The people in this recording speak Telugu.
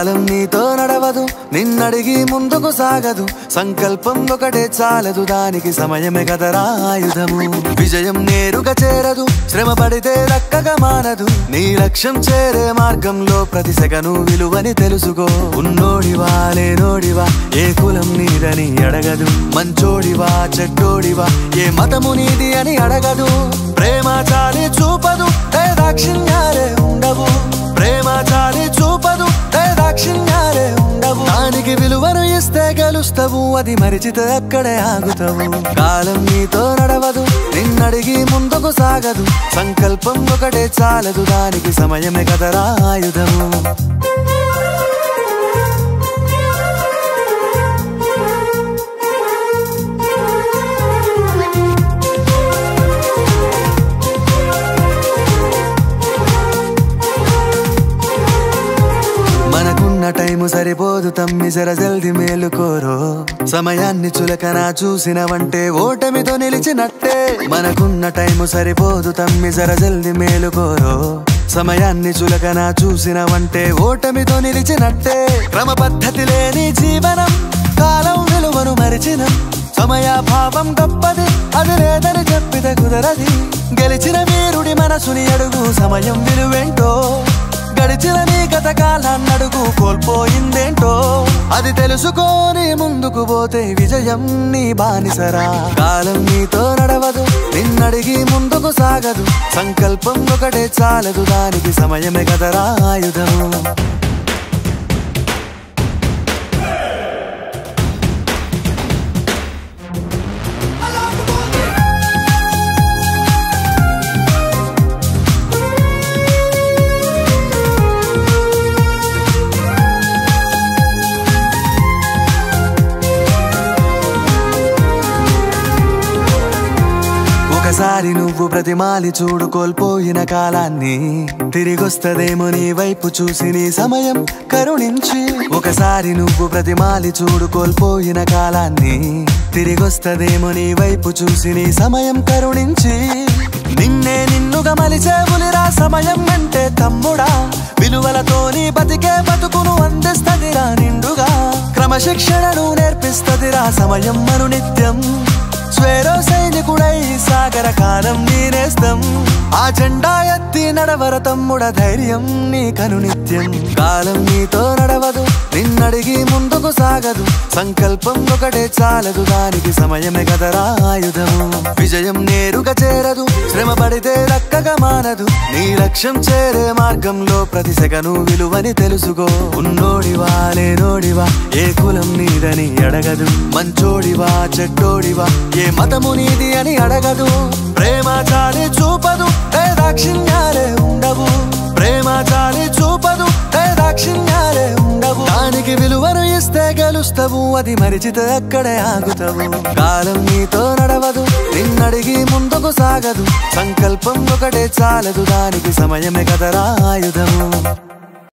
కాలం నీతో నడవదు నిన్నడిగి ముందుకు సాగదు సంకల్పం ఒకటే చాలదు దానికి సమయమే కదరా ఆయుధము విజయం నేరుగా చేరదు శ్రమ పడితే దక్కగా మానదు నీ లక్ష్యం చేరే మార్గంలో ప్రతి సెకను విలువని తెలుసుకో ఉన్నోడివా లేనోడివా ఏ కులం నీదని అడగదు మంచోడివా చెడ్డోడివా ఏ మతము నీది అని అడగదు ప్రేమ చాలి చూపదు దాక్షిణ్యాలే ఉండవు ప్రేమ చాలి చూపదు దాక్షిణ్యాలే ఉండవు దానికి విలువను ఇస్తే గెలుస్తావు అది మరిచితే అక్కడే ఆగుతావు కాలం నీతో నడవదు నిన్నడిగి ముందుకు సాగదు సంకల్పం ఒకటే చాలదు దానికి సమయమే కదరా ఆయుధము టైము సరిపోదు తమ్మి జర జల్ది మేలుకోరో సమయాన్ని చులకన చూసినవంటే ఓటమితో నిలిచినట్టే మనకున్న టైము సరిపోదు తమ్మి జర జల్ది మేలుకోరో సమయాన్ని చులకన చూసినవంటే ఓటమితో నిలిచినట్టే క్రమ పద్ధతి లేని జీవనం కాలం విలువను మరిచినం సమయాభావం గొప్పది అది లేదని చెప్పితే కుదరది గెలిచిన వీరుడి మనసుని అడుగు సమయం విలువేంటో గడిచిన నీ గత కాలాన్నడుగు కోల్పోయిందేంటో అది తెలుసుకొని ముందుకు పోతే విజయం నీ బానిసరా కాలం నీతో నడవదు నిన్నడిగి ముందుకు సాగదు సంకల్పం ఒకటే చాలదు దానికి సమయమే కదరా ఆయుధము ఒకసారి నువ్వు ప్రతిమాలి చూడు కోల్పోయిన కాలాన్ని తిరిగొస్తదేమో నీ వైపు చూసి నీ సమయం కరుణించి ఒకసారి నువ్వు ప్రతిమాలి చూడు కోల్పోయిన కాలాన్ని తిరిగొస్తదేమో నీ వైపు చూసి నీ సమయం కరుణించి నిన్నే నిన్నుగా మలిచేవులిరా సమయం అంటే తమ్ముడా విలువలతోని బతికే బతుకును అందిస్తదిరా నిండుగా క్రమశిక్షణను నేర్పిస్తదిరా సమయం మను నిత్యం స్వేరో సైనికుడై సాగర కాలం నీనేస్తం ఆ జెండా ఎత్తి నడవర తమ్ముడ ధైర్యం నీ కను నిత్యం కాలం నీతో నడవదు నిన్నడిగి ముందుకు సాగదు సంకల్పం ఒకటే చాలదు దానికి సమయమే కదరా ఆయుధము విజయం నేరుగా చేరదు శ్రమ పడితే దక్కగా మానదు నీ లక్ష్యం చేరే మార్గంలో ప్రతి సెకను విలువని తెలుసుకో ఉన్నోడివా లేనోడివా ఏ కులం నీదని అడగదు మంచోడివా చెడ్డోడివా ఏ మతము నీది అని అడగదు ప్రేమ చాలి చూపదు దాక్షిణ్యాలే ఉండవు ప్రేమ చాలి చూపదు దాక్షిణ్యాలే ఉండవు దానికి విలువను ఇస్తే గెలుస్తావు అది మరిచితే అక్కడే ఆగుతావు కాలం నీతో నడవదు నిన్నడిగి ముందుకు సాగదు సంకల్పం ఒకటే చాలదు దానికి సమయమే కదరా ఆయుధము